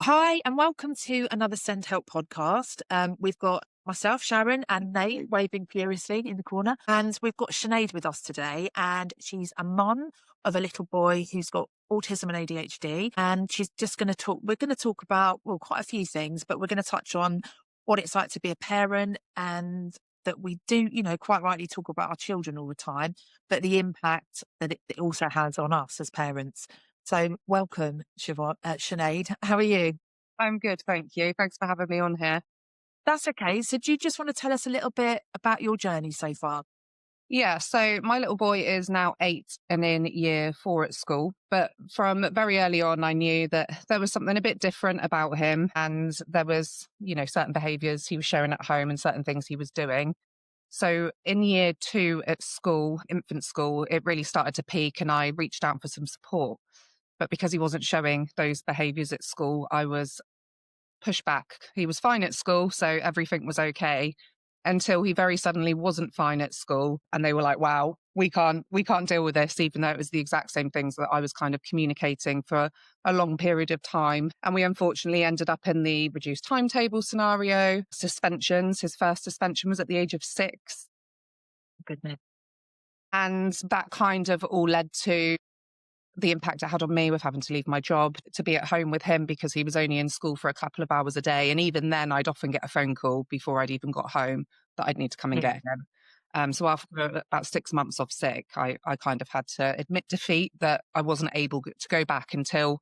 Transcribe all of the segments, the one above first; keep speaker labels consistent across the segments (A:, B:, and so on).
A: Hi, and welcome to another SENDhelp podcast. We've got myself, Sharon, and Nate waving furiously in the corner. And we've got Sinead with us today. And she's a mum of a little boy who's got autism and ADHD. And she's just going to talk, we're going to talk about, well, quite a few things, but we're going to touch on what it's like to be a parent and that we do, quite rightly talk about our children all the time, but the impact that it also has on us as parents. So welcome, Sinead. How are you?
B: I'm good, thank you. Thanks for having me on here.
A: That's okay. So do you just want to tell us a little bit about your journey so far?
B: Yeah, so my little boy is now 8 and in year 4 at school. But from very early on, I knew that there was something a bit different about him. And there was, certain behaviours he was showing at home and certain things he was doing. So in year 2 at school, infant school, it really started to peak and I reached out for some support. But because he wasn't showing those behaviours at school, I was pushed back. He was fine at school, so everything was okay until he very suddenly wasn't fine at school. And they were like, wow, we can't deal with this, even though it was the exact same things that I was kind of communicating for a long period of time. And we unfortunately ended up in the reduced timetable scenario, suspensions. His first suspension was at the age of 6.
A: Goodness.
B: And that kind of all led to the impact it had on me with having to leave my job to be at home with him because he was only in school for a couple of hours a day. And even then, I'd often get a phone call before I'd even got home that I'd need to come and get him. So after about 6 months off sick, I kind of had to admit defeat that I wasn't able to go back until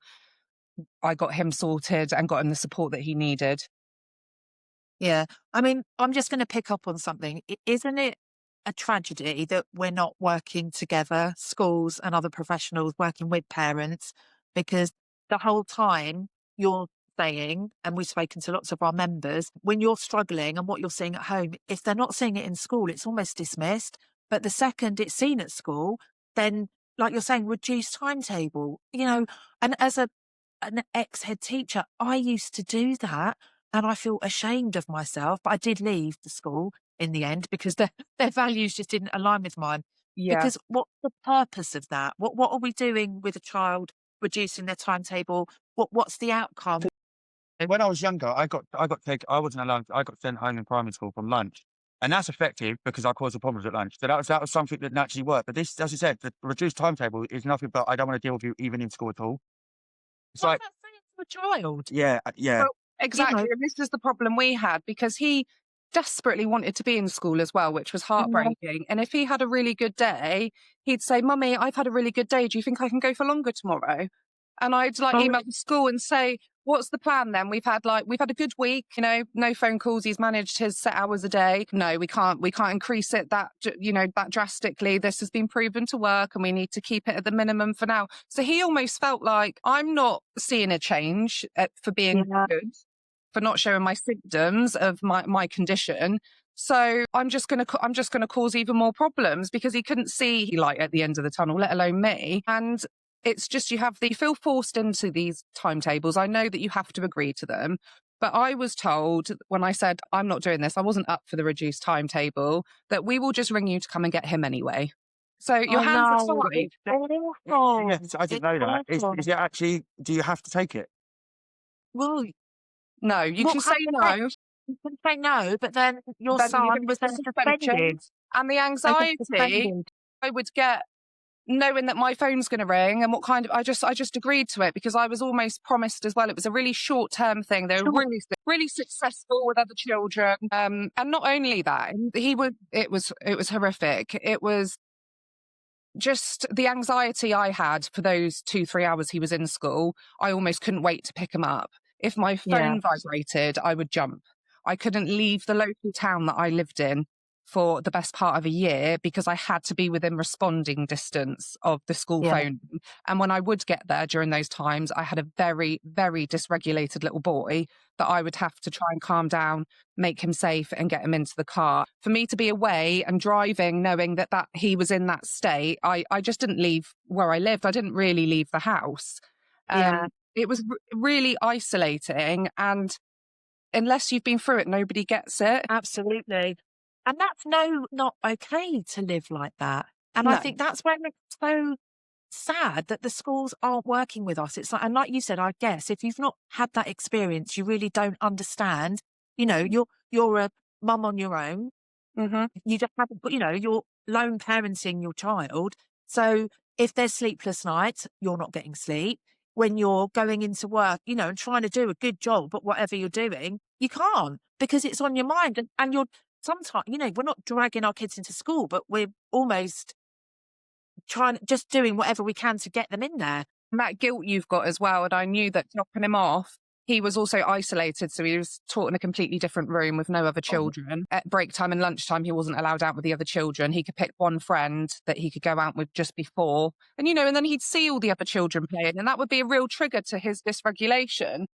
B: I got him sorted and got him the support that he needed.
A: Yeah. I mean, I'm just going to pick up on something. Isn't it a tragedy that we're not working together, schools and other professionals working with parents? Because the whole time you're saying, and we've spoken to lots of our members, when you're struggling and what you're seeing at home, if they're not seeing it in school, it's almost dismissed. But the second it's seen at school, then, like you're saying, reduced timetable, and as an ex-head teacher, I used to do that. And I feel ashamed of myself, but I did leave the school in the end because their values just didn't align with mine.
B: Yeah.
A: Because what's the purpose of that? What are we doing with a child reducing their timetable? What's the outcome?
C: When I was younger, I wasn't allowed, I got sent home in primary school from lunch. And that's effective because I caused the problems at lunch. So that was something that naturally worked. But this, as I said, the reduced timetable is nothing but I don't want to deal with you even in school at all. It's
A: What's
C: like,
A: that saying to a child?
C: yeah.
B: Well, exactly.
A: You
B: And this is the problem we had because he desperately wanted to be in school as well, which was heartbreaking. And if he had a really good day, he'd say, Mummy, I've had a really good day. Do you think I can go for longer tomorrow? And I'd email the school and say, what's the plan then? We've had a good week, no phone calls. He's managed his set hours a day. No, we can't increase it that drastically. This has been proven to work and we need to keep it at the minimum for now. So he almost felt like I'm not seeing a change for being good, for not showing my symptoms of my condition. So I'm just going to cause even more problems because he couldn't see light at the end of the tunnel, let alone me. And it's just you feel forced into these timetables. I know that you have to agree to them. But I was told when I said, I'm not doing this, I wasn't up for the reduced timetable, that we will just ring you to come and get him anyway. So your hands are tied.
C: Yes, I didn't know that. Is it actually, do you have to take it?
A: Well,
B: No, you can say no.
A: You can say no, but then your
B: Then you're
A: son
B: gonna
A: was
B: get
A: then
B: suspension.
A: suspended.
B: And the anxiety I would get knowing that my phone's going to ring and I just agreed to it because I was almost promised as well. It was a really short-term thing. They were really successful with other children. And not only that, it was horrific. It was just the anxiety I had for those 2-3 hours he was in school. I almost couldn't wait to pick him up. If my phone vibrated, I would jump. I couldn't leave the local town that I lived in for the best part of a year because I had to be within responding distance of the school phone. And when I would get there during those times, I had a very, very dysregulated little boy that I would have to try and calm down, make him safe and get him into the car. For me to be away and driving, knowing that he was in that state, I just didn't leave where I lived. I didn't really leave the house. It was really isolating. And unless you've been through it, nobody gets it.
A: Absolutely. And that's not okay to live like that. And
B: No.
A: I think that's where it's so sad that the schools aren't working with us. It's like, and like you said, I guess if you've not had that experience, you really don't understand. You know, you're a mum on your own.
B: Mm-hmm.
A: You just haven't, you're lone parenting your child. So if there's sleepless nights, you're not getting sleep. When you're going into work, and trying to do a good job, but whatever you're doing, you can't because it's on your mind. And you're sometimes, we're not dragging our kids into school, but we're almost just doing whatever we can to get them in there.
B: And that guilt you've got as well. And I knew that dropping him off, he was also isolated. So he was taught in a completely different room with no other children. At break time and lunchtime, he wasn't allowed out with the other children. He could pick one friend that he could go out with just before. And, and then he'd see all the other children playing. And that would be a real trigger to his dysregulation.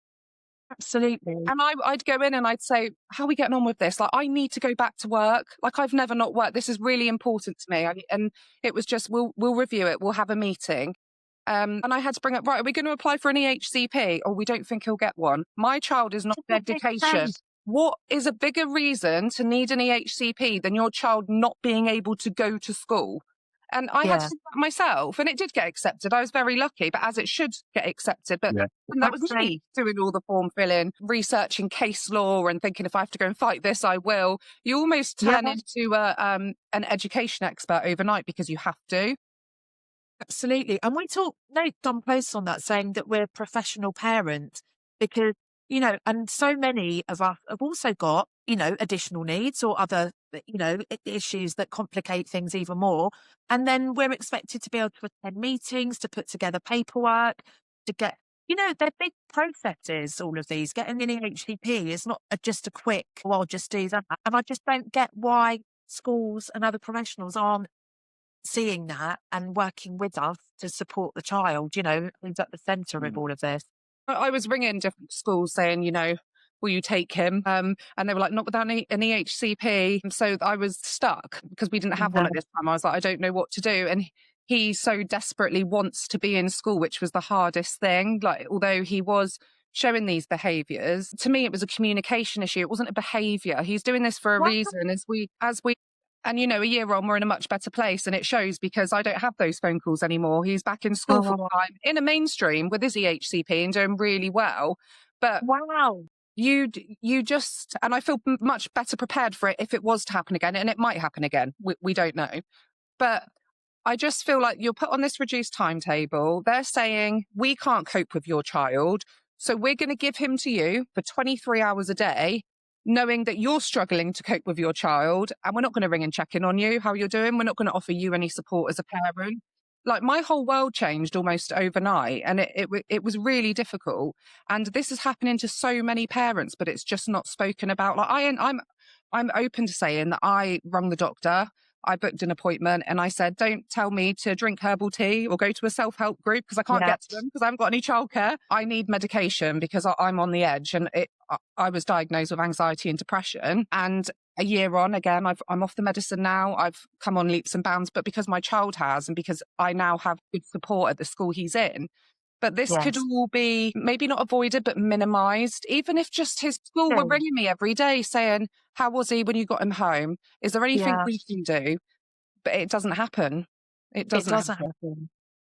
A: Absolutely.
B: And I'd go in and I'd say, how are we getting on with this? Like, I need to go back to work. Like, I've never not worked. This is really important to me. And it was just, we'll review it. We'll have a meeting. And I had to bring up, right, are we going to apply for an EHCP? Or we don't think he'll get one. My child is not education. What is a bigger reason to need an EHCP than your child not being able to go to school? And I had to do that myself, and it did get accepted. I was very lucky, but as it should get accepted. But that was me doing all the form filling, researching case law and thinking if I have to go and fight this, I will. You almost turn into an education expert overnight because you have to.
A: Absolutely. And Nate done posts on that saying that we're professional parents because, and so many of us have also got, additional needs or other, issues that complicate things even more. And then we're expected to be able to attend meetings, to put together paperwork, to get, they're big processes, all of these. Getting an EHCP is not just a quick, well, I'll just do that. And I just don't get why schools and other professionals aren't seeing that and working with us to support the child, who's at the centre of all of this.
B: I was ringing different schools saying, will you take him? And they were like, not without an EHCP. And so I was stuck because we didn't have one at this time. I was like, I don't know what to do. And he so desperately wants to be in school, which was the hardest thing. Like, although he was showing these behaviours, to me, it was a communication issue. It wasn't a behaviour. He's doing this for a reason. And, a year on, we're in a much better place. And it shows because I don't have those phone calls anymore. He's back in school full time in a mainstream with his EHCP and doing really well. But you just, and I feel much better prepared for it if it was to happen again. And it might happen again. We don't know. But I just feel like you're put on this reduced timetable. They're saying, we can't cope with your child. So we're going to give him to you for 23 hours a day, knowing that you're struggling to cope with your child, and we're not going to ring and check in on you, how you're doing. We're not going to offer you any support as a parent. Like, my whole world changed almost overnight, and it was really difficult. And this is happening to so many parents, but it's just not spoken about. Like, I'm open to saying that I rung the doctor. I booked an appointment and I said, don't tell me to drink herbal tea or go to a self-help group because I can't get to them because I haven't got any childcare. I need medication because I'm on the edge. And I was diagnosed with anxiety and depression. And a year on, again, I'm off the medicine now. I've come on leaps and bounds, but because my child has and because I now have good support at the school he's in. But this could all be maybe not avoided, but minimised. Even if just his school were ringing me every day saying, how was he when you got him home? Is there anything we can do? But it doesn't happen. It doesn't happen.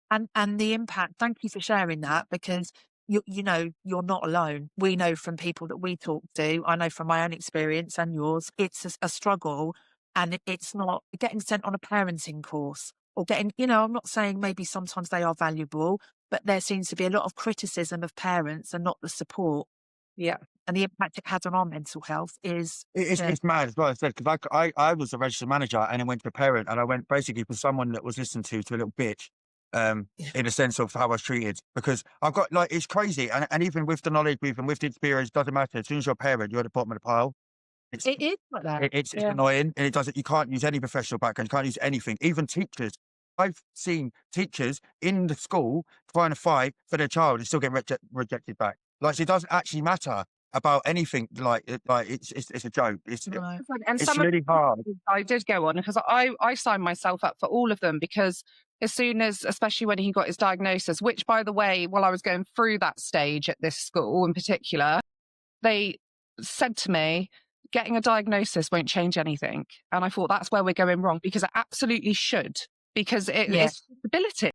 A: And the impact, thank you for sharing that because, you're not alone. We know from people that we talk to, I know from my own experience and yours, it's a struggle and it's not getting sent on a parenting course or getting, I'm not saying maybe sometimes they are valuable, but there seems to be a lot of criticism of parents and not the support.
B: Yeah.
A: And the impact it has on our mental health is...
C: It's mad as well, I said, because I was a registered manager and I went to a parent and I went basically from someone that was listened to a little bitch in a sense of how I was treated. Because I've got, it's crazy. And even with the knowledge, even with the experience, doesn't matter. As soon as you're a parent, you're at the bottom of the pile.
A: It is like that.
C: It's annoying. And you can't use any professional background. You can't use anything. Even teachers. I've seen teachers in the school trying to fight for their child and still get rejected back. Like, it doesn't actually matter about anything. It's a joke. It's really hard.
B: I did go on because I signed myself up for all of them because as soon as, especially when he got his diagnosis, which by the way, while I was going through that stage at this school in particular, they said to me, getting a diagnosis won't change anything. And I thought that's where we're going wrong because it absolutely should. Because it's stability.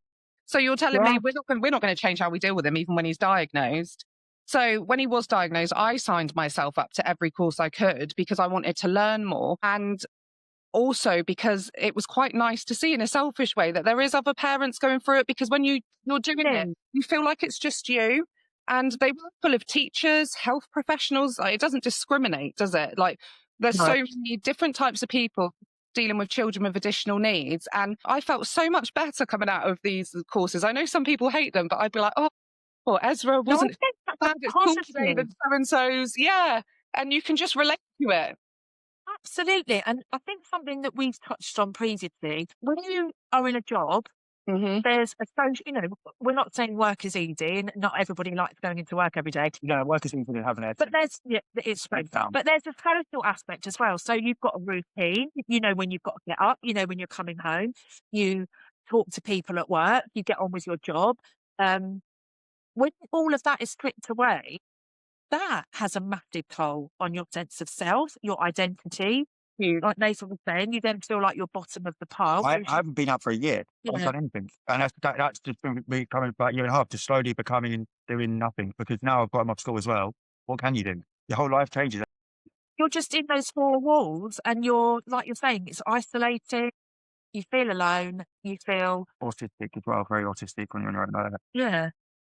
B: So you're telling me we're not going to change how we deal with him, even when he's diagnosed. So when he was diagnosed, I signed myself up to every course I could because I wanted to learn more. And also because it was quite nice to see in a selfish way that there is other parents going through it, because when you're doing it, you feel like it's just you. And they were full of teachers, health professionals. Like, it doesn't discriminate, does it? Like, there's so many different types of people dealing with children with additional needs. And I felt so much better coming out of these courses. I know some people hate them, but I'd be like, oh, Ezra wasn't bad at school today than so-and-so's. Yeah. And you can just relate to it.
A: Absolutely. And I think something that we've touched on previously, when you are in a job, there's a social, we're not saying work is easy and not everybody likes going into work every day.
C: No, work is easy to have an edge.
A: But it's but there's a social aspect as well. So you've got a routine, when you've got to get up, when you're coming home, you talk to people at work, you get on with your job. When all of that is stripped away, that has a massive toll on your sense of self, your identity. Like Nathan was saying, you then feel like you're bottom of the pile.
C: I haven't been up for a year. I haven't done anything. And that's just been me coming about a year and a half, just slowly becoming and doing nothing, because now I've got him off school as well. What can you do? Your whole life changes.
A: You're just in those four walls and you're, like you're saying, it's isolating. You feel alone. You feel
C: autistic as well, very autistic when you're in your own life.
A: Yeah.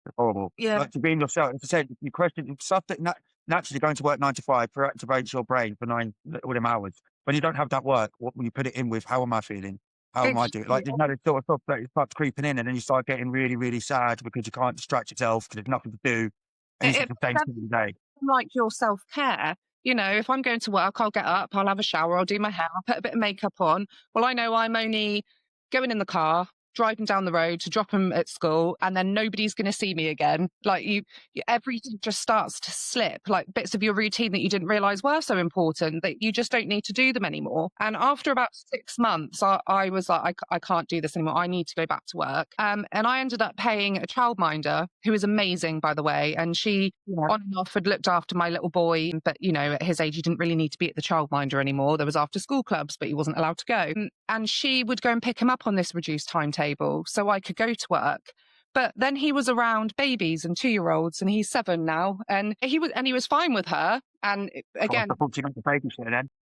C: It's horrible.
A: Yeah.
C: Like, to be in yourself, as I said, you question stuff that naturally going to work 9 to 5 activates your brain for 9 all them hours. When you don't have that work, when you put it in with how am I feeling? How am I doing? Like, there's no sort of stuff that starts creeping in, and then you start getting really, really sad because you can't distract yourself because there's nothing to do. And it's the same thing every day.
B: Like your self-care. If I'm going to work, I'll get up, I'll have a shower, I'll do my hair, I'll put a bit of makeup on. Well, I know I'm only going in the car, driving down the road to drop him at school, and then nobody's going to see me again. Like everything just starts to slip, like bits of your routine that you didn't realize were so important that you just don't need to do them anymore. And after about 6 months, I was like, I can't do this anymore. I need to go back to work. And I ended up paying a childminder who is amazing, by the way. And she on and off had looked after my little boy, but at his age, he didn't really need to be at the childminder anymore. There was after school clubs, but he wasn't allowed to go. And she would go and pick him up on this reduced timetable so I could go to work. But then he was around babies and 2-year-olds, and he's 7 now, and he was fine with her. And again,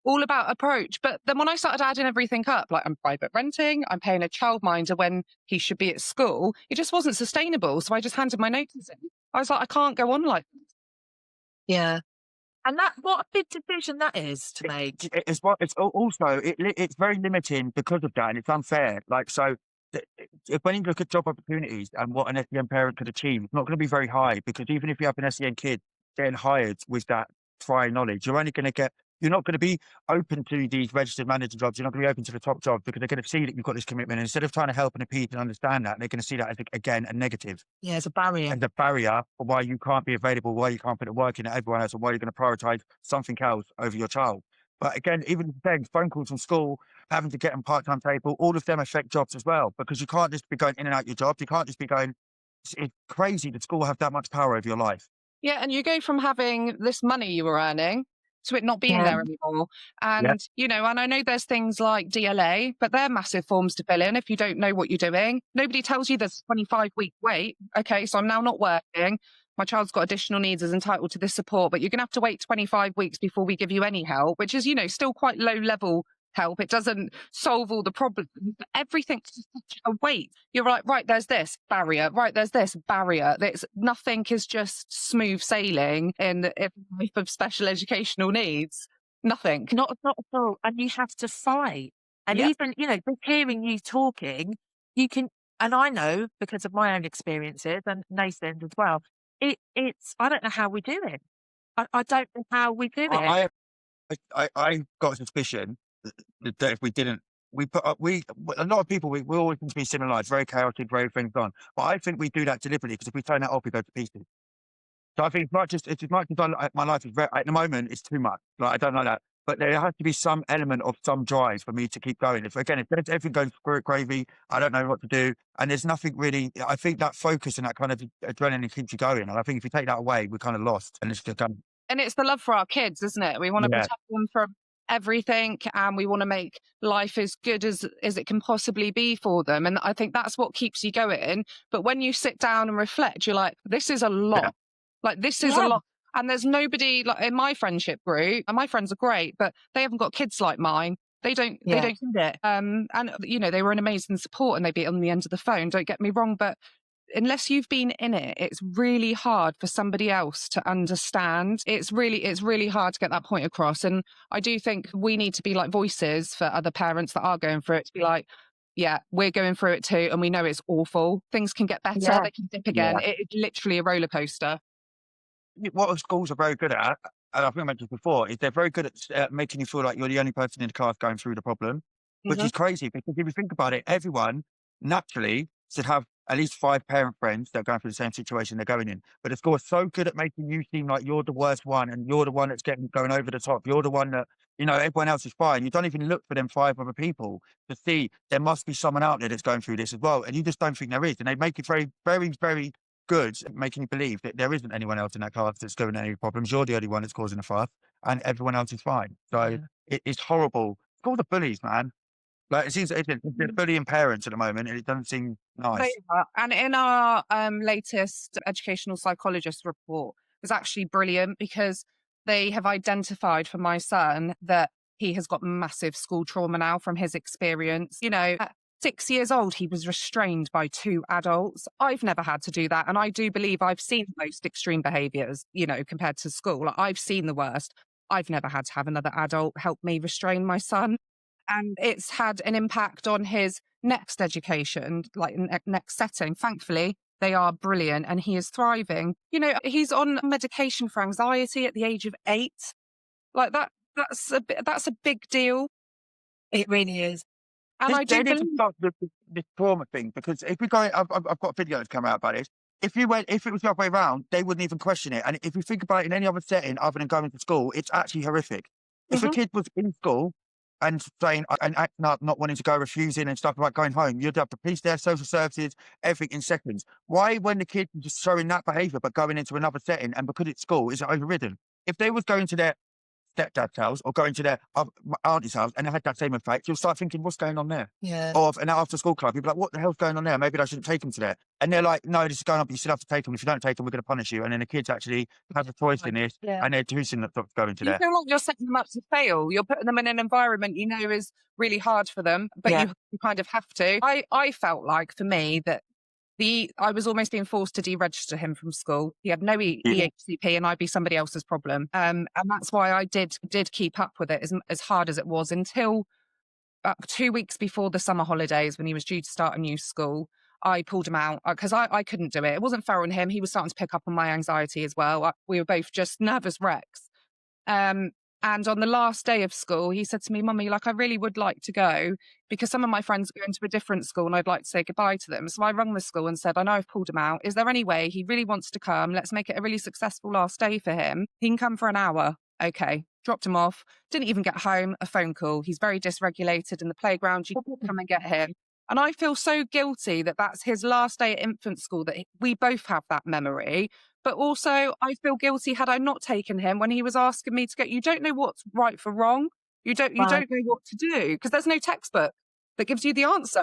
B: all about approach. But then when I started adding everything up, like I'm private renting, I'm paying a childminder when he should be at school, it just wasn't sustainable. So I just handed my notice in. I was like, I can't go on like this.
A: Yeah. And what a big decision that is to make.
C: It's also it's very limiting because of that, and it's unfair. Like, so when you look at job opportunities and what an SEN parent could achieve, it's not going to be very high, because even if you have an SEN kid getting hired with that prior knowledge, you're not going to be open to these registered manager jobs. You're not going to be open to the top jobs, because they're going to see that you've got this commitment. And instead of trying to help and appease and understand that, they're going to see that as, again, a negative.
A: Yeah, it's a barrier.
C: And a barrier for why you can't be available, why you can't put the work in at everyone else, and why you're going to prioritise something else over your child. But again, even then, phone calls from school, having to get on part-time table, all of them affect jobs as well, because you can't just be going in and out your jobs. You can't just be going, it's crazy that school have that much power over your life.
B: Yeah, and you go from having this money you were earning to it not being there anymore. And, and I know there's things like DLA, but they're massive forms to fill in if you don't know what you're doing. Nobody tells you there's a 25-week wait. Okay, so I'm now not working. My child's got additional needs, is entitled to this support, but you're going to have to wait 25 weeks before we give you any help, which is, still quite low level help. It doesn't solve all the problems. Everything's such a wait. You're like, right, there's this barrier. Right, there's this barrier. Nothing is just smooth sailing in the life of special educational needs. Nothing.
A: Not at all. And you have to fight. And even, just hearing you talking, you can, and I know because of my own experiences and Nathan's as well, I don't know how we do it. I don't know how we do it.
C: I got a suspicion that if we didn't, a lot of people, we always seem to be similar lives, very chaotic, very things on. But I think we do that deliberately, because if we turn that off, we go to pieces. So I think it's as much as my life is at the moment, it's too much. Like, I don't know that. But there has to be some element of some drive for me to keep going. If everything goes gravy, I don't know what to do. And there's nothing really, I think that focus and that kind of adrenaline keeps you going. And I think if you take that away, we're kind of lost. And it's just
B: And it's the love for our kids, isn't it? We want to protect them from everything, and we want to make life as good as it can possibly be for them. And I think that's what keeps you going. But when you sit down and reflect, you're like, this is a
C: Yeah.
B: lot. Like, this is a lot. And there's nobody like in my friendship group, and my friends are great, but they haven't got kids like mine. They don't get it. And you know, they were an amazing support and they'd be on the end of the phone. Don't get me wrong, but unless you've been in it, it's really hard for somebody else to understand. It's really hard to get that point across. And I do think we need to be like voices for other parents that are going through it, to be like, yeah, we're going through it too, and we know it's awful. Things can get better, they can dip again. It's literally a roller coaster.
C: What schools are very good at, and I think I mentioned before, is they're very good at making you feel like you're the only person in the class going through the problem, which is crazy because if you think about it, everyone naturally should have at least 5 parent friends that are going through the same situation they're going in. But the school is so good at making you seem like you're the worst one and you're the one that's going over the top. You're the one that, you know, everyone else is fine. You don't even look for them 5 other people to see there must be someone out there that's going through this as well. And you just don't think there is. And they make it very, very, very good at making you believe that there isn't anyone else in that class that's doing any problems. You're the only one that's causing a fuss and everyone else is fine. So it's horrible. Schools are bullies, man. Like, it seems they're bullying parents at the moment, and it doesn't seem nice.
B: They are. And in our latest educational psychologist report, was actually brilliant because they have identified for my son that he has got massive school trauma now from his experience. You know, at 6 years old, he was restrained by 2 adults. I've never had to do that. And I do believe I've seen the most extreme behaviours, you know, compared to school. Like, I've seen the worst. I've never had to have another adult help me restrain my son. And it's had an impact on his next education, like next setting. Thankfully, they are brilliant and he is thriving. You know, he's on medication for anxiety at the age of 8. Like that's a big deal.
A: It really is.
B: And I do
C: They need to
B: believe
C: stop the trauma thing, because if we go, I've got a video that's come out about this. If it was the other way around, they wouldn't even question it. And if you think about it in any other setting other than going to school, it's actually horrific. If a kid was in school and saying and acting up, not wanting to go, refusing and stuff like going home, you'd have the police there, social services, everything in seconds. Why, when the kid was just showing that behaviour but going into another setting and because it's school, is it overridden? If they was going to their stepdad's house or going to their auntie's house and they had that same effect, you'll start thinking, what's going on there?
A: Yeah.
C: Or an after school club, you'll be like, what the hell's going on there? Maybe I shouldn't take them to there. And they're like, no, this is going up, you still have to take them. If you don't take them, we're going to punish you. And then the kids actually have a choice in this, and they're choosing not to go into
B: you
C: there.
B: feel like you're setting them up to fail. You're putting them in an environment you know is really hard for them, but you kind of have to. I felt like, for me, that I was almost being forced to deregister him from school. He had no EHCP and I'd be somebody else's problem. And that's why I did keep up with it as hard as it was until 2 weeks before the summer holidays, when he was due to start a new school. I pulled him out because I couldn't do it. It wasn't fair on him. He was starting to pick up on my anxiety as well. We were both just nervous wrecks. And on the last day of school, he said to me, Mummy, like, I really would like to go because some of my friends are going to a different school and I'd like to say goodbye to them. So I rung the school and said, I know I've pulled him out. Is there any way he really wants to come? Let's make it a really successful last day for him. He can come for an hour. Okay. Dropped him off. Didn't even get home. A phone call. He's very dysregulated in the playground. You can come and get him. And I feel so guilty that that's his last day at infant school, that we both have that memory. But also, I feel guilty had I not taken him when he was asking me to go. You don't know what's right for wrong. You don't know what to do because there's no textbook that gives you the answer.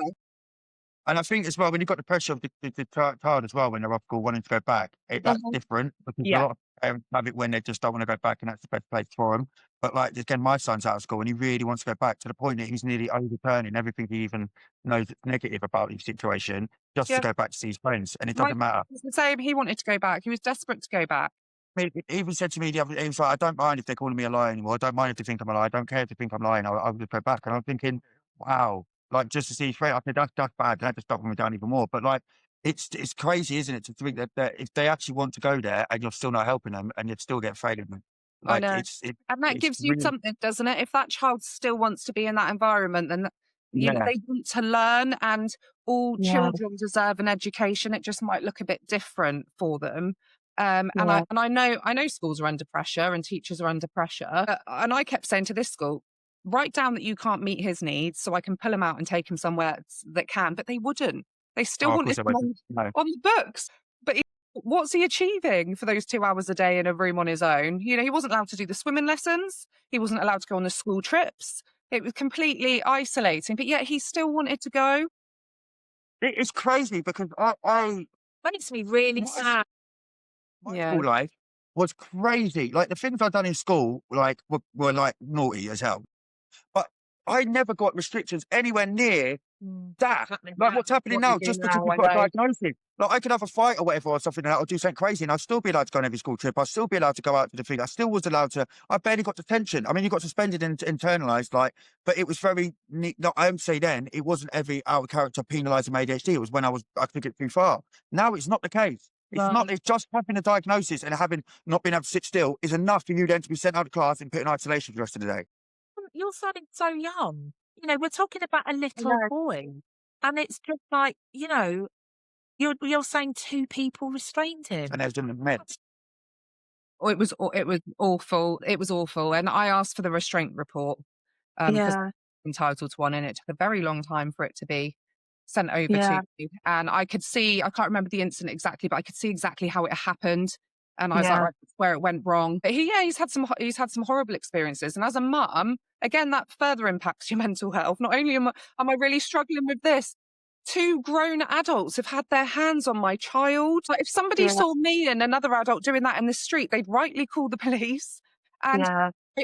C: And I think as well, when you've got the pressure of the child as well, when they're off school wanting to go back, that's different because a lot of parents have it when they just don't want to go back and that's the best place for them. But like, again, my son's out of school and he really wants to go back to the point that he's nearly overturning everything he even knows that's negative about his situation just to go back to see his friends. And it doesn't matter.
B: It's the same. He wanted to go back. He was desperate to go back.
C: I mean, he even said to me the other day, he was like, I don't mind if they're calling me a liar anymore. I don't mind if they think I'm a liar. I don't care if they think I'm lying. I'll just go back. And I'm thinking, wow. Like, just to see his friend, I said, that's bad. That had to stop him down even more. But like, it's crazy, isn't it, to think that if they actually want to go there and you're still not helping them and you still get failing them. Like,
B: I know. And that gives you something, doesn't it? If that child still wants to be in that environment, then you know, they want to learn, and all children deserve an education. It just might look a bit different for them. And I know schools are under pressure and teachers are under pressure. And I kept saying to this school, write down that you can't meet his needs so I can pull him out and take him somewhere that can. But they wouldn't. They still wanted him on the books. But What's he achieving for those 2 hours a day in a room on his own? You know, he wasn't allowed to do the swimming lessons. He wasn't allowed to go on the school trips. It was completely isolating, but yet he still wanted to go.
C: It's crazy because
A: Makes me really
C: my,
A: sad.
C: my
B: Yeah.
C: school life was crazy. Like the things I'd done in school, like were like naughty as hell. But I never got restrictions anywhere near that. Like what's happening
B: What you
C: now,
B: do
C: just because
B: now,
C: we've
B: I
C: got a
B: know.
C: diagnosis. Like I could have a fight or whatever or something like that, or do something crazy, and I'd still be allowed to go on every school trip. I'd still be allowed to go out to the thing. I still was allowed to. I barely got detention. I mean, you got suspended and internalized, like, but it was very neat. No, I would say then it wasn't every out of character penalising my ADHD. It was when I took it too far. Now it's not the case. It's not. It's just having a diagnosis and having not being able to sit still is enough for you then to be sent out of class and put in isolation for the rest of the day.
A: You're sounding so young. You know, we're talking about a little
B: Yeah.
A: boy, and it's just like, you know, you're saying 2 people restrained him.
C: And there's an immense.
B: Oh, it was awful. It was awful. And I asked for the restraint report because I'm entitled to one, and it took a very long time for it to be sent over to me. And I could see, I can't remember the incident exactly, but I could see exactly how it happened. And I was like, right, that's where it went wrong. But he's had some horrible experiences. And as a mum, again, that further impacts your mental health. Not only am I really struggling with this, 2 grown adults have had their hands on my child. Like if somebody saw me and another adult doing that in the street, they'd rightly call the police. And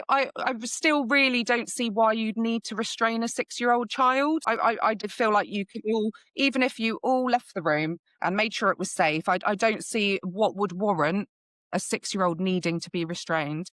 B: I still really don't see why you'd need to restrain a 6-year-old child. I did feel like you could all, even if you all left the room and made sure it was safe, I don't see what would warrant a 6-year-old needing to be restrained.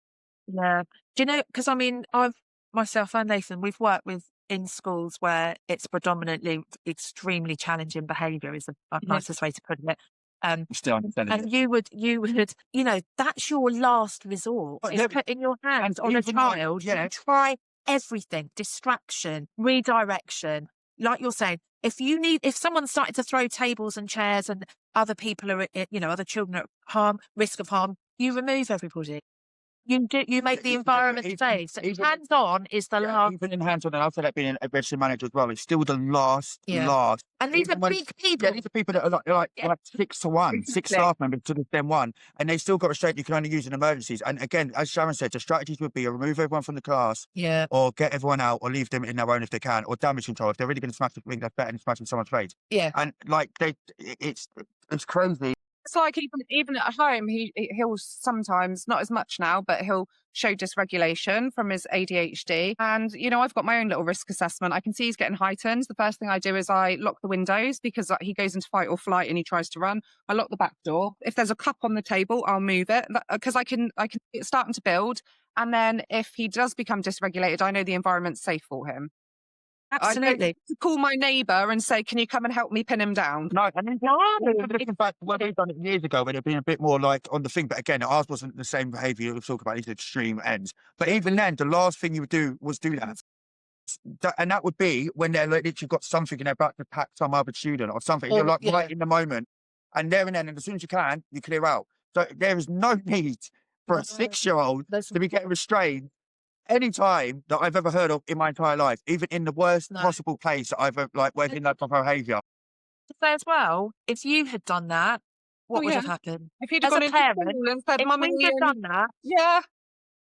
A: Yeah. Do you know, because I mean, I've myself and Nathan, we've worked with in schools where it's predominantly extremely challenging behaviour is the nicest way to put it.
C: Still understanding
A: And you would, you know, that's your last resort. It's putting your hands on a child. To try everything, distraction, redirection. Like you're saying, if someone started to throw tables and chairs and other people are, you know, other children are at risk of harm, you remove everybody. You make the environment safe. So hands-on is the last.
C: Even in hands-on, and I've said that being a registered manager as well, it's still the last.
A: And these are big people.
C: Yeah, these are people that are like 6 to 1, 6 staff members to the them one, and they still got restraint you can only use in emergencies. And again, as Sharon said, the strategies would be remove everyone from the class, or get everyone out, or leave them in their own if they can, or damage control. If they're really going to smash the thing, that's better than smashing someone's face. And like it's crazy.
B: It's like even at home, he'll sometimes, not as much now, but he'll show dysregulation from his ADHD. And, you know, I've got my own little risk assessment. I can see he's getting heightened. The first thing I do is I lock the windows because he goes into fight or flight and he tries to run. I lock the back door. If there's a cup on the table, I'll move it because I can it's starting to build. And then if he does become dysregulated, I know the environment's safe for him.
A: Absolutely.
B: I to call my neighbour and say, can you come and help me pin him down?
C: No, and then looking back, when we've done it years ago, when it had been a bit more like on the thing, but again, ours wasn't the same behaviour you were talking about, these extreme ends. But even then, the last thing you would do was do that. And that would be when they're like, literally got something and they're about to pack some other student or something. You're like right in the moment. And there and then, and as soon as you can, you clear out. So there is no need for a 6-year-old to be getting restrained any time that I've ever heard of in my entire life, even in the worst possible place that I've ever, like, where in that type of behaviour.
A: To say as well, if you had done that, what would have happened?
B: If you'd have gone into school and said, "Mummy,
A: if we'd have done that,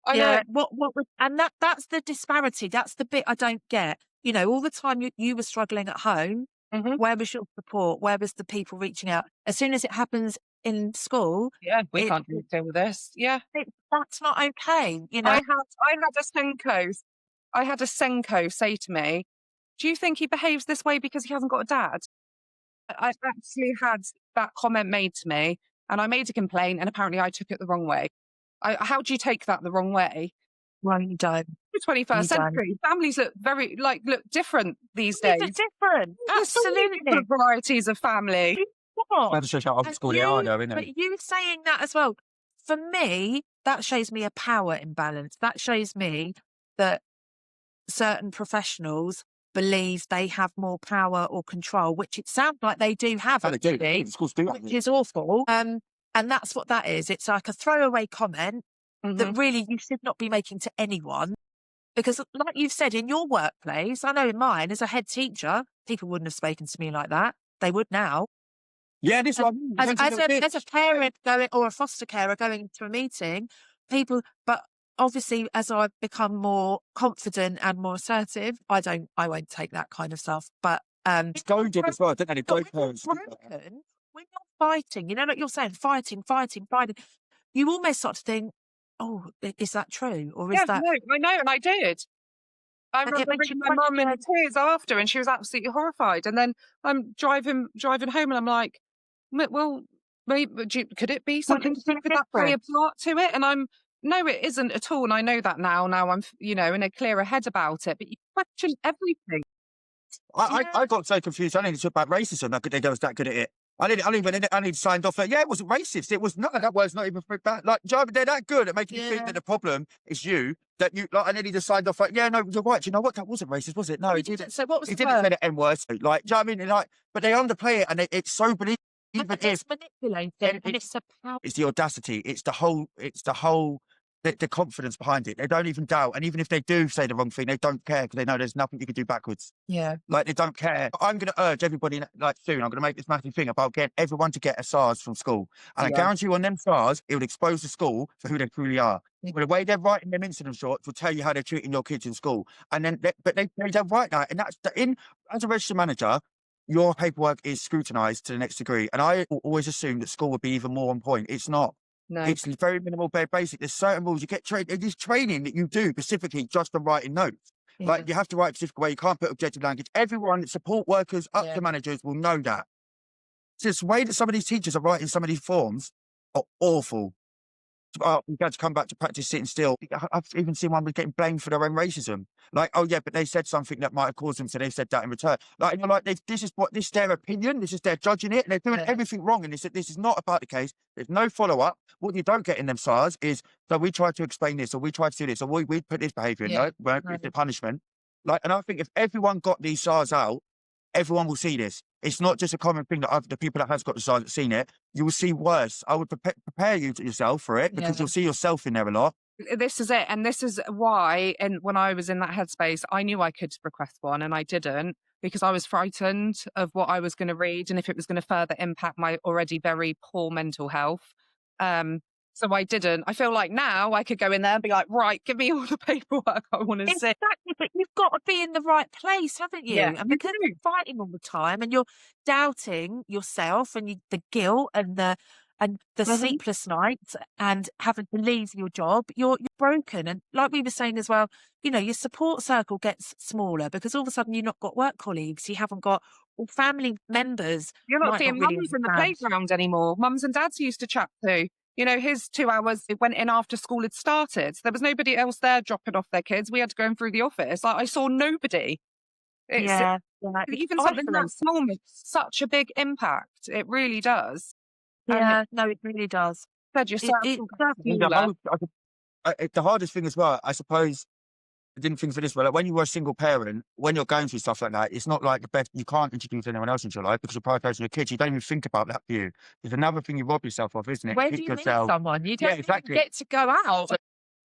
B: I know.
A: what would, and that's the disparity. That's the bit I don't get. You know, all the time you were struggling at home. Where was your support? Where was the people reaching out? As soon as it happens in school,
B: we can't deal with this.
A: That's not okay. You know,
B: I had a Senko say to me, "Do you think he behaves this way because he hasn't got a dad?" I actually had that comment made to me, and I made a complaint, and apparently I took it the wrong way. How do you take that the wrong way?
A: well, you don't.
B: The 21st century, families look look different these days.
A: It's different.
B: There's so many different varieties of family.
C: That's just how old school they are, though, isn't it?
A: But you saying that as well, for me, that shows me a power imbalance. That shows me that certain professionals believe they have more power or control, which it sounds like they do have,
C: They do. Schools do,
A: which is awful. And that's what that is. It's like a throwaway comment that really you should not be making to anyone. Because like you've said, in your workplace, I know in mine, as a head teacher, people wouldn't have spoken to me like that. They would now.
C: Yeah, this
A: And
C: one.
A: as a parent going, or a foster carer going to a meeting, but obviously as I've become more confident and more assertive, I won't take that kind of stuff. But
C: It's goaded as well, don't they?
A: but
C: Goad parents.
A: broken, when you're fighting, like you're saying, fighting. You almost start to think, oh, is that true? Or is
B: Yeah,
A: that,
B: no, I know, and I did. I
A: and it
B: remember
A: makes you
B: ringing my mum in
A: question,
B: tears after, and she was absolutely horrified. And then I'm driving home, and I'm like, Well, maybe, could it be
A: well,
B: something to
A: it's
B: do with that play a
A: different.
B: part to it?" And no, it isn't at all. And I know that now. Now I'm, in a clearer head about it. But you question everything.
C: I got so confused. I nearly took back racism. That they was that good at it. I need signed off. Yeah, it wasn't racist. It was not. That word's not even bad. Like, they're that good at making you think that the problem is you. That you like. I nearly just signed off. Like, yeah, no, you're right. Do you know what? That wasn't racist, was it? No, it didn't.
A: So what was
C: He
A: the
C: didn't say
A: word?
C: the N word. So, like, do you know what I mean? Like, but they underplay it, and it's so believable. Even if
A: It's manipulating, and it's a power.
C: it's the audacity, the confidence behind it. They don't even doubt, and even if they do say the wrong thing, they don't care because they know there's nothing you can do backwards.
A: Yeah.
C: Like, they don't care. I'm going to urge everybody, like, soon, I'm going to make this massive thing about getting everyone to get a SARS from school. And I guarantee you on them SARS, it would expose the school for who they truly are.
A: Yeah.
C: Well, the way they're writing them incident shorts will tell you how they're treating your kids in school. And then, they don't write that. And as a registered manager, your paperwork is scrutinised to the next degree. And I always assumed that school would be even more on point. It's not.
B: No.
C: It's very minimal, very basic. There's certain rules you get trained. It is training that you do specifically just for writing notes.
A: Yeah.
C: Like, you have to write a specific way. You can't put objective language. Everyone, support workers, up to managers will know that. So the way that some of these teachers are writing some of these forms are awful. We had to come back to practice sitting still. I've even seen one was getting blamed for their own racism. Like, oh yeah, but they said something that might have caused them, so they said that in return. Like, this is their opinion. This is their judging it, and they're doing everything wrong. And this is not about the case. There's no follow up. What you don't get in them SARS is, so we tried to explain this, or we tried to do this, or we put this behaviour in. No, it's the punishment. Like, and I think if everyone got these SARS out, everyone will see this. It's not just a common thing that the people that has got the SARS have seen it. You will see worse. I would prepare yourself for it, because you'll see yourself in there a lot.
B: This is it. And this is why, and when I was in that headspace, I knew I could request one, and I didn't, because I was frightened of what I was going to read and if it was going to further impact my already very poor mental health. So I didn't. I feel like now I could go in there and be like, right, give me all the paperwork I want to see.
A: Exactly, but you've got to be in the right place, haven't you?
B: Yeah,
A: and because you're fighting all the time, and you're doubting yourself, and the guilt, and the sleepless nights, and having to leave your job, you're broken. And like we were saying as well, your support circle gets smaller because all of a sudden you've not got work colleagues, you haven't got family members.
B: You're not
A: might
B: seeing
A: really
B: mums in the
A: understand.
B: playground anymore. Mums and dads used to chat to. His 2 hours, it went in after school had started. There was nobody else there dropping off their kids. We had to go in through the office. Like, I saw nobody. Even something that small makes such a big impact. It really does.
A: Yeah, no, it really does.
B: Said yourself.
C: The hardest thing as well, I suppose, I didn't think for this, but like, when you were a single parent, when you're going through stuff like that, it's not like the best. You can't introduce anyone else into your life because you're prioritizing your kids. You don't even think about that for you. There's another thing you rob yourself of, isn't it?
A: Where do you meet someone? You don't even get to go out.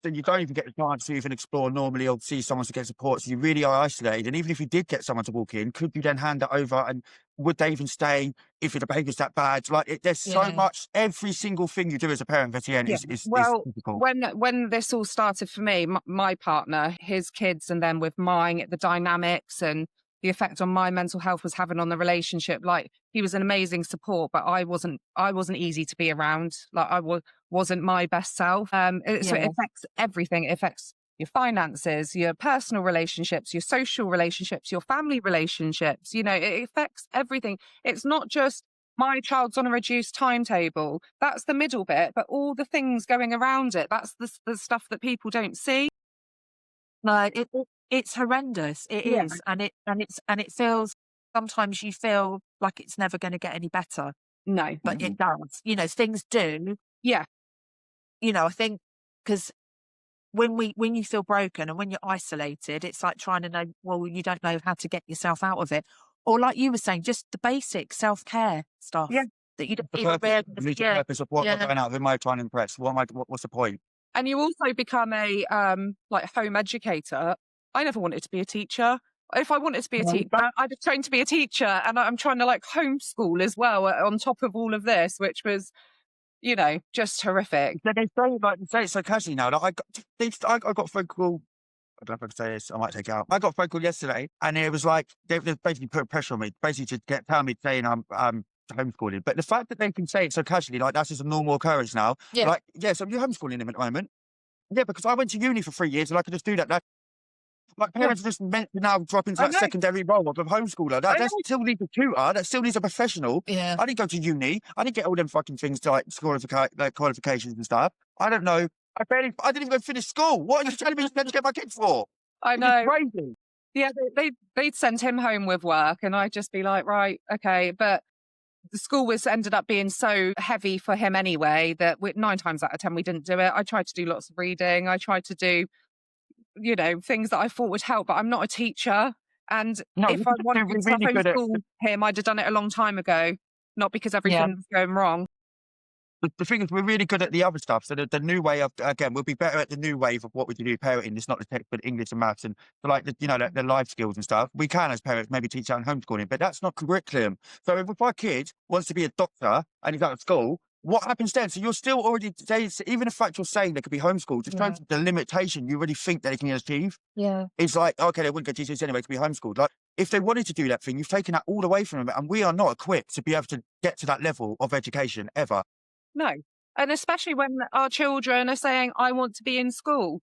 C: So you don't even get the chance to even explore normally or see someone to get support. So you really are isolated. And even if you did get someone to walk in, could you then hand it over? And would they even stay if the behaviour's that bad? Like, there's so much. Every single thing you do as a parent, Etienne, is difficult.
B: When this all started for me, my partner, his kids, and then with mine, the dynamics and the effect on my mental health was having on the relationship. Like, he was an amazing support, but I wasn't easy to be around. Like, I wasn't my best self. So it affects everything. It affects your finances, your personal relationships, your social relationships, your family relationships. It affects everything. It's not just my child's on a reduced timetable. That's the middle bit, but all the things going around it, that's the stuff that people don't see.
A: No, it's horrendous. It is, and it feels. Sometimes you feel like it's never going to get any better.
B: No,
A: but it does. Things do.
B: Yeah.
A: I think because when you feel broken and when you're isolated, it's like trying to know. Well, you don't know how to get yourself out of it, or like you were saying, just the basic self-care stuff.
B: Yeah.
A: That you don't
C: The
A: even
C: purpose of what I'm going out. Who am I trying to impress? What's the point?
B: And you also become a home educator. I never wanted to be a teacher. If I wanted to be a
C: Well,
B: teacher, I'd have trained to be a teacher, and I'm trying to like homeschool as well on top of all of this, which was, just horrific.
C: they say it so casually now. Like I got a phone call. I don't know if I can say this. I might take it out. I got a phone call yesterday, and it was like they basically put pressure on me, basically to tell me saying I'm homeschooling. But the fact that they can say it so casually, like that's just a normal occurrence now.
A: Yeah.
C: Like, yeah, so you're homeschooling him at the moment. Yeah, because I went to uni for 3 years and I could just do that. Like
B: Yeah.
C: parents are just meant to now drop into
B: I
C: that
B: know.
C: secondary role of a homeschooler.
B: I
C: That
B: know.
C: still needs a tutor. That still needs a professional.
A: Yeah.
C: I didn't go to uni. I didn't get all them fucking things to like qualifications and stuff. I don't know. I didn't even finish school. What are you telling me to get my kids for?
B: I
C: It's
B: know.
C: crazy.
B: Yeah, they'd send him home with work, and I'd just be like, right, okay. But the school ended up being so heavy for him anyway that 9 times out of 10 we didn't do it. I tried to do lots of reading. I tried to do, things that I thought would help, but I'm not a teacher. And
C: No,
B: if I wanted
C: we're
B: to
C: really good at
B: homeschool him, I'd have done it a long time ago, not because
A: Yeah.
B: everything was going wrong.
C: the thing is, we're really good at the other stuff. So the new way of, again, we'll be better at the new wave of what we do parenting. It's not the textbook English and maths and like the life skills and stuff. We can as parents maybe teach out in homeschooling, but that's not curriculum. So if our kid wants to be a doctor and he's out of school, what happens then? So you're still already, even the fact you're saying they could be homeschooled, just trying to the limitation you already think they can achieve.
A: Yeah.
C: It's like, okay, they wouldn't get GCSE anyway to be homeschooled. Like, if they wanted to do that thing, you've taken that all away from them, and we are not equipped to be able to get to that level of education ever.
B: No. And especially when our children are saying, I want to be in school.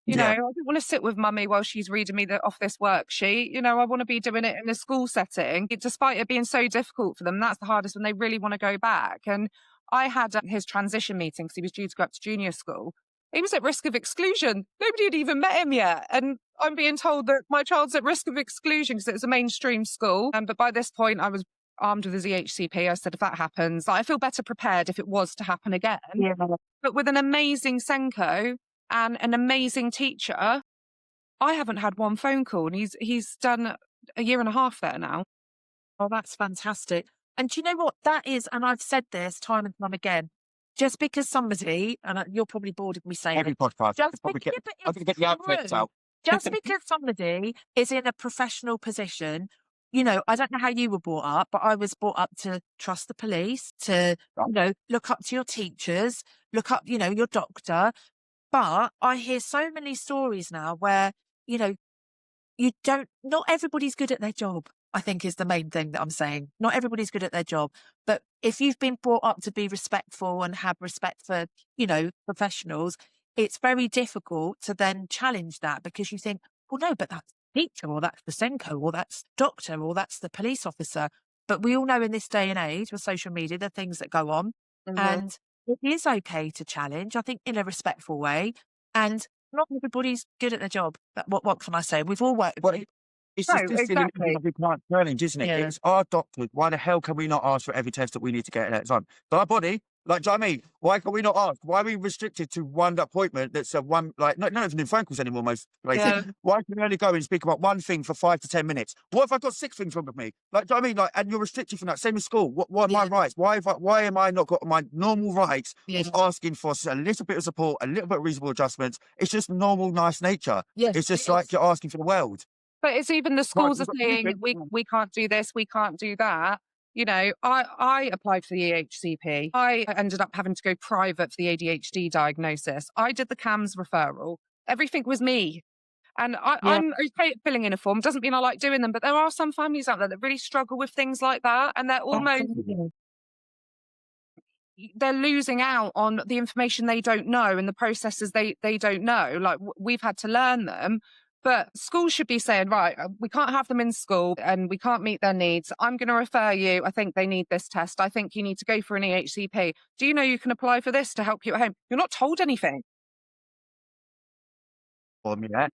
B: I don't want to sit with mummy while she's reading me off this worksheet. I want to be doing it in a school setting. Despite it being so difficult for them, that's the hardest when they really want to go back. And I had his transition meeting because he was due to go up to junior school. He was at risk of exclusion. Nobody had even met him yet. And I'm being told that my child's at risk of exclusion because it was a mainstream school. But by this point, I was armed with his EHCP. I said, if that happens, I feel better prepared if it was to happen again.
C: Yeah.
B: But with an amazing Senko and an amazing teacher, I haven't had one phone call, and he's done a year and a half there now.
A: Oh, that's fantastic. And do you know what that is? And I've said this time and time again. Just because somebody, and you're probably bored of me saying
C: Every
A: it,
C: podcast.
A: just
C: I'm
A: because,
C: going to get the outfits out.
A: just because somebody is in a professional position, I don't know how you were brought up, but I was brought up to trust the police, to, look up to your teachers, look up, your doctor. But I hear so many stories now where, not everybody's good at their job, I think is the main thing that I'm saying. Not everybody's good at their job. But if you've been brought up to be respectful and have respect for, professionals, it's very difficult to then challenge that because you think, well, no, but that's the teacher or that's the Senko or that's doctor or that's the police officer. But we all know in this day and age with social media, the things that go on.
B: Mhm.
A: And it is okay to challenge, I think, in a respectful way. And not everybody's good at their job. But what can I say? We've all worked.
C: Well, it's
B: No,
C: just this
B: exactly.
C: we can't challenge, isn't it?
A: Yeah.
C: It's our doctors. Why the hell can we not ask for every test that we need to get at that time? So our body, like, do you know what I mean? Why can we not ask? Why are we restricted to one appointment that's a one, like, not even in phone calls anymore, most places?
B: Yeah.
C: Why can we only go and speak about one thing for 5 to 10 minutes? What if I've got 6 things wrong with me? Like, do you know what I mean? Like, and you're restricted from that. Same as school. What are my rights? Why am I not got my normal rights of asking for a little bit of support, a little bit of reasonable adjustments? It's just normal, nice nature.
A: Yes,
C: It's just
A: it
C: like
A: is.
C: you're asking for the world.
B: But it's even the schools are
C: we've got
B: saying
C: different-
B: we can't do this, we can't do that. I applied for the EHCP. I ended up having to go private for the ADHD diagnosis. I did the CAMS referral. Everything was me. And I'm okay at filling in a form. Doesn't mean I like doing them, but there are some families out there that really struggle with things like that. And they're almost, they're losing out on the information they don't know and the processes they don't know. Like we've had to learn them. But schools should be saying, right, we can't have them in school and we can't meet their needs. I'm going to refer you. I think they need this test. I think you need to go for an EHCP. Do you know you can apply for this to help you at home? You're not told anything.
C: Yeah.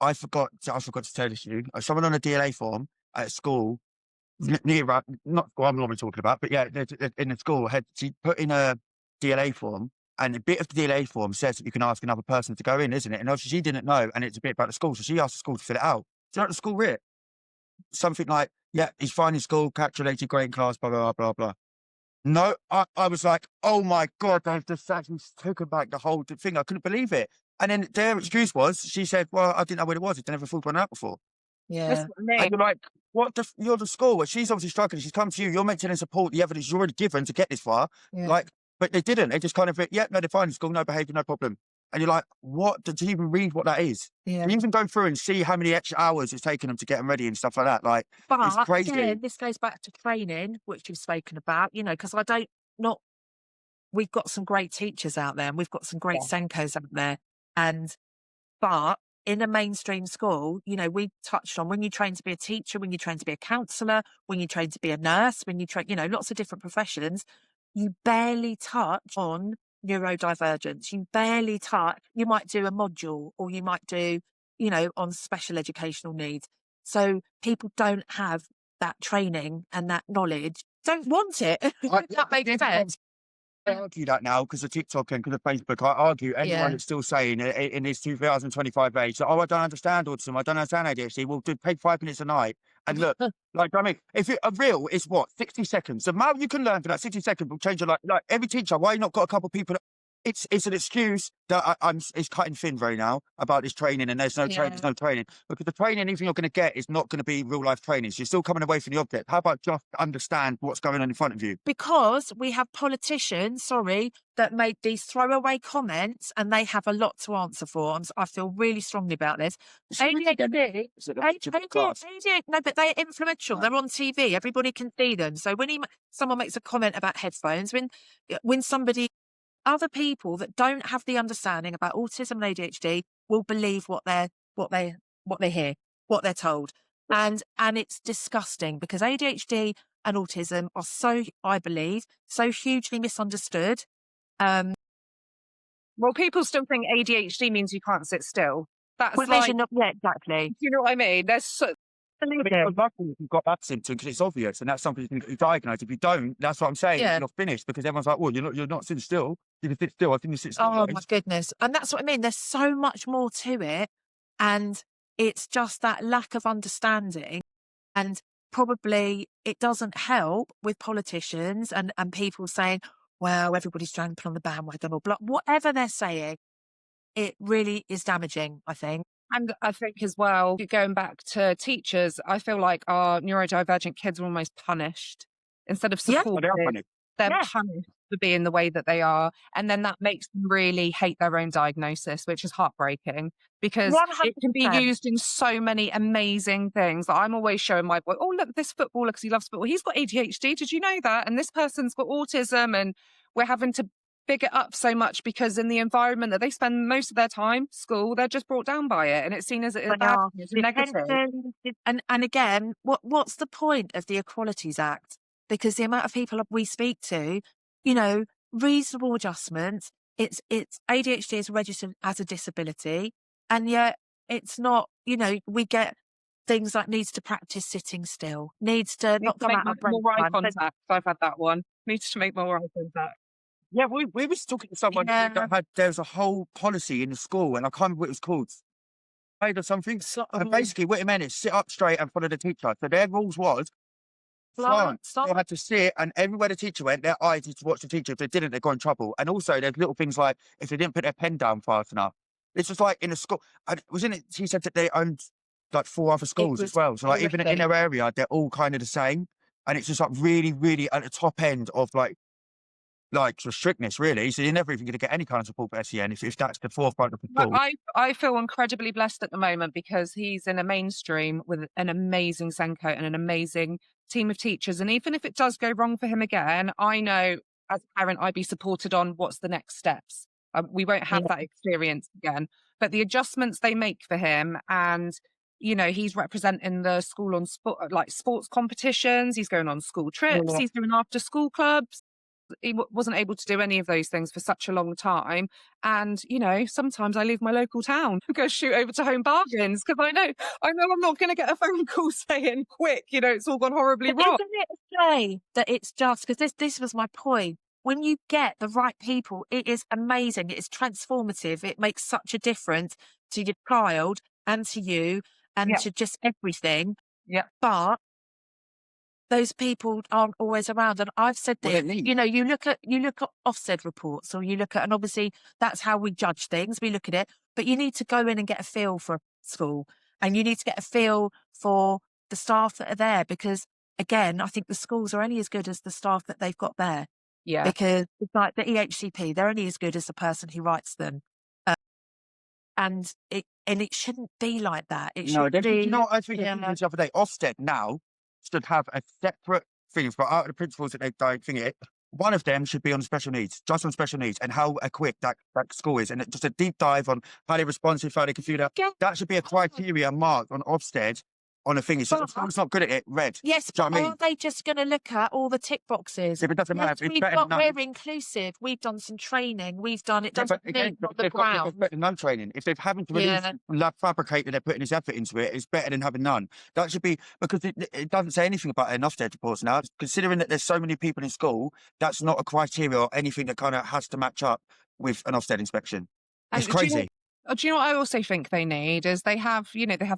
C: I forgot to tell you. Someone on a DLA form at school, near not what I'm normally talking about, but yeah, in the school she put in a DLA form, and a bit of the DLA form says that you can ask another person to go in, isn't it? And obviously she didn't know, and it's a bit about the school, so she asked the school to fill it out. Do you know what the school writ? Something like, yeah, he's fine in school, calculated, great in class, blah blah blah blah. No, I was like, oh my god, they've just actually taken back the whole thing. I couldn't believe it. And then their excuse was, she said, well, I didn't know what it was. I'd never filled one out before.
B: That's
A: Yeah.
B: what I mean.
C: And you're like, you're the school. Well, she's obviously struggling. She's come to you. You're meant to then support the evidence you're already given to get this far.
A: Yeah.
C: Like, but they didn't. They just kind of, yeah, no, they're fine in school, no behaviour, no problem. And you're like, what? Did you even read what that is?
A: Yeah.
C: You even go through and see how many extra hours it's taken them to get them ready and stuff like that. Like, it's
A: But
C: crazy.
A: again, this goes back to training, which you've spoken about, you know, because we've got some great teachers out there and we've got some great Senkos out there. But in a mainstream school, you know, we touched on when you train to be a teacher, when you train to be a counsellor, when you train to be a nurse, when you train, you know, lots of different professions, you barely touch on neurodivergence. You barely touch, you might do a module or you might do, you know, on special educational needs. So people don't have that training and that knowledge, don't want it. That makes sense.
C: I argue that now because of TikTok and because of Facebook. I argue anyone
A: Yeah.
C: that's still saying in this 2025 age that, oh, I don't understand autism, I don't understand ADHD. Well, do take 5 minutes a night and look. Like, I mean, if it, a reel is what 60 seconds, the amount you can learn for that 60 seconds will change your life. Like every teacher, why you not got a couple of people? It's an excuse that it's cutting thin very now about this training and there's no training, there's no training, because the training anything you're going to get is not going to be real life training. So you're still coming away from the object. How about just understand what's going on in front of you?
A: Because we have politicians, that made these throwaway comments and they have a lot to answer for. I feel really strongly about this. ADHD, no, but they're influential. They're on TV. Everybody can see them. So when someone makes a comment about headphones, when other people that don't have the understanding about autism and ADHD will believe what they hear, what they're told. And it's disgusting because ADHD and autism are I believe, so hugely misunderstood.
B: Well, people still think ADHD means you can't sit still. That's
A: exactly.
B: Do you know what I mean?
C: You've got that symptom because it's obvious, and that's something you can diagnose. If you don't, that's what I'm saying.
A: Yeah.
C: You're finished because everyone's like, "Well, you're not sitting still. You can sit still. I think you sit still."
A: Oh my goodness! And that's what I mean. There's so much more to it, and it's just that lack of understanding, and probably it doesn't help with politicians and people saying, "Well, everybody's jumping on the bandwagon," or whatever they're saying. It really is damaging, I think.
B: And I think as well, going back to teachers, I feel like our neurodivergent kids are almost punished instead of supported. They're punished for being the way that they are. And then that makes them really hate their own diagnosis, which is heartbreaking because
A: 100%.
B: It can be used in so many amazing things. I'm always showing my boy, oh, look, this footballer, because he loves football, he's got ADHD. Did you know that? And this person's got autism, and we're having to big it up so much because in the environment that they spend most of their time, school, they're just brought down by it, and it's seen as a negative.
A: And again, what's the point of the Equalities Act? Because the amount of people we speak to, you know, reasonable adjustments. It's ADHD is registered as a disability, and yet it's not. You know, we get things like needs to practice sitting still, needs to not come out of break
B: more eye
A: time.
B: contact. I've had that one. Needs to make more eye contact.
C: Yeah, we was talking to someone that there was a whole policy in the school, and I can't remember what it was called. Or something. And basically, what it meant is sit up straight and follow the teacher. So their rules was, they had to sit, and everywhere the teacher went, their eyes used to watch the teacher. If they didn't, they got in trouble. And also, there's little things like if they didn't put their pen down fast enough. This was like in a school. Wasn't it? She said that they owned like 4 other schools as well. So like even in their area, they're all kind of the same. And it's just like really, really at the top end of like strictness, really. So you're never even going to get any kind of support for SEN if that's the forefront of the school.
B: I feel incredibly blessed at the moment because he's in a mainstream with an amazing Senko and an amazing team of teachers. And even if it does go wrong for him again, I know as a parent, I'd be supported on what's the next steps. We won't have that experience again. But the adjustments they make for him, and you know, he's representing the school on sports competitions. He's going on school trips. He's doing after school clubs. He wasn't able to do any of those things for such a long time. And, you know, sometimes I leave my local town and go shoot over to Home Bargains because I know I'm not going to get a phone call saying, quick, you know, it's all gone horribly wrong.
A: Isn't it a shame that it's just, because this was my point, when you get the right people, it is amazing. It is transformative. It makes such a difference to your child and to you and to just everything.
B: Yeah.
A: But those people aren't always around. And I've said this, you know, you look at Ofsted reports, or you look at, and obviously that's how we judge things. We look at it, but you need to go in and get a feel for a school. And you need to get a feel for the staff that are there, because again, I think the schools are only as good as the staff that they've got there.
B: Yeah.
A: Because it's like the EHCP, they're only as good as the person who writes them. And it shouldn't be like that. It
C: No,
A: should be.
C: you know what I think
A: Yeah.
C: the other day? Ofsted now should have a separate thing for out of the principals that they don't think it. One of them should be on special needs, just on special needs, and how equipped that school is, and just a deep dive on how they're responsive, how they can do that.
A: Yeah.
C: That should be a criteria marked on Ofsted on a thing. It's just, it's not good at it. Red.
A: Yes,
C: Do you
A: but
C: know what I mean?
A: are they just going to look at all the tick boxes?
C: Yeah, but it doesn't matter.
A: Yes,
C: It's better than
A: we're inclusive. We've done some training. We've done it.
C: Yeah,
A: Doesn't
C: but again,
A: mean on
C: if
A: the
C: they've got
A: ground.
C: better no training, if they've having to release lab fabricate that they're putting this effort into it, it's better than having none. That should be, because it doesn't say anything about enough Ofsted reports now. Considering that there's so many people in school, that's not a criteria or anything that kind of has to match up with an Ofsted inspection. It's
B: And
C: crazy.
B: do you know what I also think they need is they have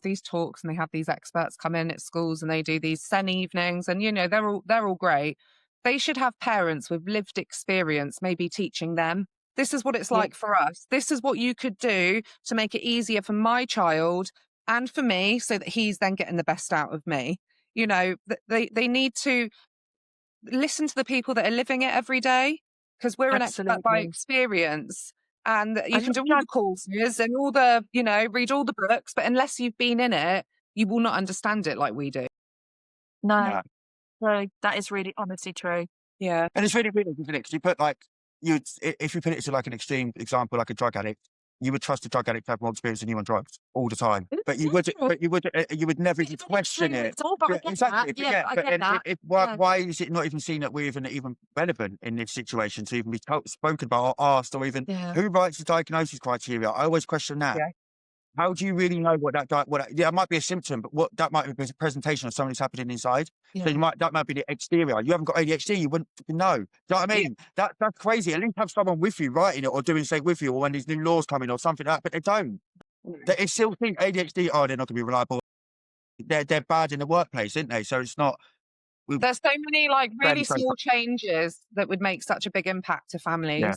B: these talks and they have these experts come in at schools and they do these SEN evenings, and they're all great. They should have parents with lived experience maybe teaching them. This is what it's like for us. This is what you could do to make it easier for my child and for me, so that he's then getting the best out of me. They need to listen to the people that are living it every day, because we're an expert by experience. And you can do all the courses and all the, read all the books, but unless you've been in it, you will not understand it like we do.
A: No. So that is really honestly true.
B: Yeah.
C: And it's really weird, isn't it? Because you put if you put it to like an extreme example, like a drug addict, you would trust a drug addict to have more experience than you on drugs all the time. But you would never even question it. Exactly. Why is it not even seen that we're even relevant in this situation to even be spoken about or asked, or even who writes the diagnosis criteria? I always question that.
B: Yeah.
C: How do you really know it might be a symptom, but what that might be a presentation of something that's happening inside.
A: Yeah.
C: So that might be the exterior. You haven't got ADHD, you wouldn't know. Do you know what I mean? That's crazy. At least have someone with you writing it or doing something with you, or when these new laws come in or something like that, but they don't. They still think ADHD, they're not going to be reliable. They're bad in the workplace, aren't they? So it's not.
B: There's so many really small changes that would make such a big impact to families.
C: Yeah.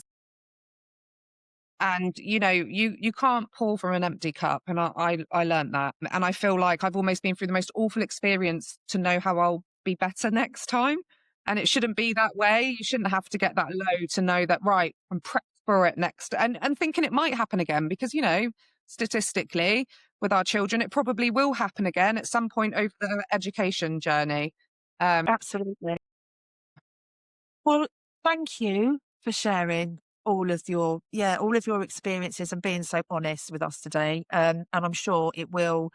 B: And, you can't pour from an empty cup. And I learned that. And I feel like I've almost been through the most awful experience to know how I'll be better next time. And it shouldn't be that way. You shouldn't have to get that low to know that, right, I'm prepped for it next. And thinking it might happen again, because, statistically with our children, it probably will happen again at some point over the education journey.
A: Absolutely. Well, thank you for sharing all of your experiences and being so honest with us today. And I'm sure it will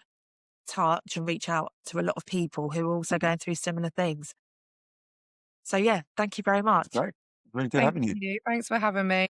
A: touch and reach out to a lot of people who are also going through similar things. So thank you very much.
C: Great. Really good having you.
B: Thanks for having me.